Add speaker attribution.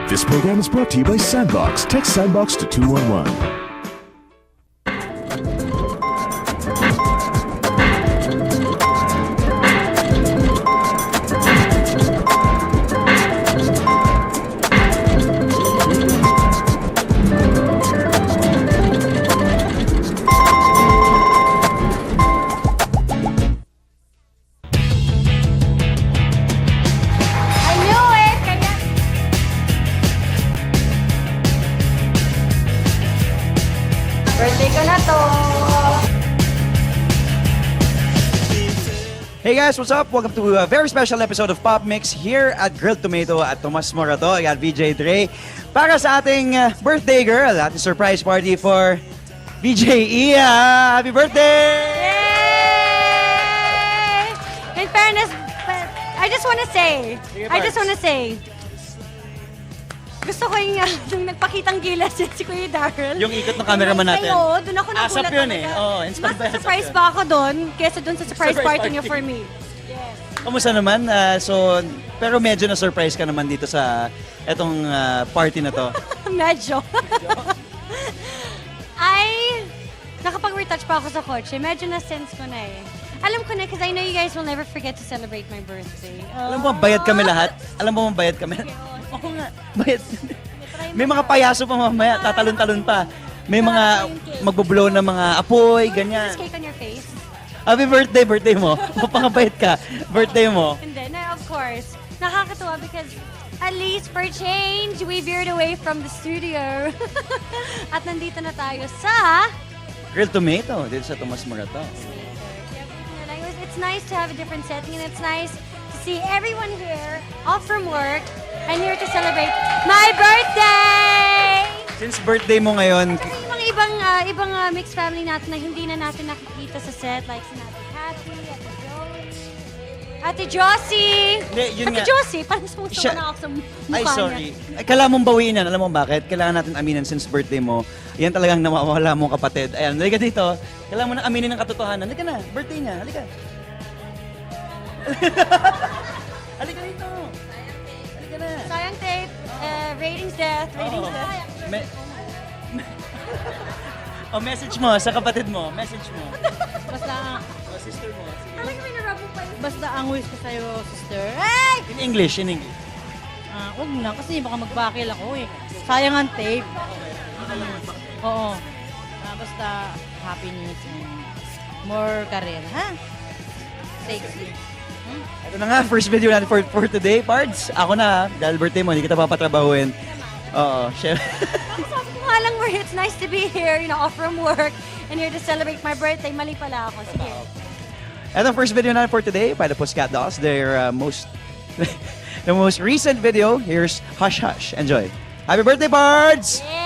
Speaker 1: This program is brought to you by Sandbox. Text Sandbox to 211.
Speaker 2: I knew it! Kaya... Birthday ko na to!
Speaker 3: Hey guys, what's up? Welcome to a very special episode of Pop Mix here at Grilled Tomato at Tomas Morato. I got VJ Dre para sa ating birthday girl, ating surprise party for VJ Iya. Happy birthday!
Speaker 2: Yay! In fairness, I just want to say, gusto ko yung nung nagpakitang gilas si Kuya Darrell.
Speaker 3: Yung ikot ng cameraman natin.
Speaker 2: Oo, doon ako nagulat.
Speaker 3: Asap yun
Speaker 2: talaga.
Speaker 3: Oo, inspired by
Speaker 2: Mas
Speaker 3: Asap
Speaker 2: surprise
Speaker 3: yun.
Speaker 2: pa ako doon kesa doon sa surprise
Speaker 3: Surprise
Speaker 2: party niyo
Speaker 3: party.
Speaker 2: for me.
Speaker 3: Kamusta naman? Pero medyo na-surprise ka naman dito sa etong party na to.
Speaker 2: Medyo. Ay, nakapag-retouch pa ako sa kotse. Medyo na-sense ko na eh. Alam ko na because I know you guys will never forget to celebrate my birthday.
Speaker 3: Alam mo, bayad kami lahat. Alam mo, bayad kami. Oo nga, bayad. May mga payaso pa mamaya, tatalon-talon pa. May mga magbo-blow na mga apoy, ganyan.
Speaker 2: Is this cake on your face?
Speaker 3: Happy birthday mo. Mapangabait ka. Birthday mo.
Speaker 2: Hindi, no, of course. Nakakatuwa because at least for change, we veered away from the studio. At nandito na tayo sa...
Speaker 3: Grilled Tomato, dito sa Tomas Morato.
Speaker 2: It's nice to have a different setting and it's nice to see everyone here, off from work, and here to celebrate my birthday!
Speaker 3: Since birthday mo ngayon,
Speaker 2: Kasi yung mga ibang mixed family natin na hindi na natin nakikita sa set, like si Ate Cathy, Ate Joey, Ate Josie.
Speaker 3: Hindi, yun
Speaker 2: Ate
Speaker 3: nga.
Speaker 2: Josie, parang sumusunod
Speaker 3: Siya-
Speaker 2: na ako sa mukha
Speaker 3: ay
Speaker 2: niya.
Speaker 3: sorry. Ay, kailangan mong bawiin yan. Alam mo bakit? Kailangan natin aminin since birthday mo. Yan talagang nawawala mong kapatid. Ayan, halika dito. Kailangan mo na aminin ng katotohanan. Halika na, birthday niya. Halika. Halika dito. Halika na.
Speaker 2: Sayang tape, ratings death, ratings
Speaker 3: Oo.
Speaker 2: death.
Speaker 3: Message mo sa kapatid mo. Message mo.
Speaker 4: Basta,
Speaker 3: Sister mo. Sige.
Speaker 2: Alam ko may narabo pa yun.
Speaker 4: basta ang wish ko sa'yo, sister. Hey!
Speaker 3: In English, in English.
Speaker 4: Huwag na, kasi baka magbakil ako eh. Sayang ang tape. Oo. Basta happiness and more ka rin, ha? Sexy.
Speaker 3: Ito na nga, first video natin for today, Pards. Ako na, dahil birthday mo, hindi kita papatrabahuin. Oo, syempre.
Speaker 2: Sabi ko nga lang, Marie, it's nice to be here, off from work, and here to celebrate my birthday. Mali pala ako. Sige.
Speaker 3: Ito ang first video natin for today by the Pussycat Dolls. Their most the most recent video. Here's Hush Hush. Enjoy. Happy birthday, Pards!
Speaker 2: Yeah!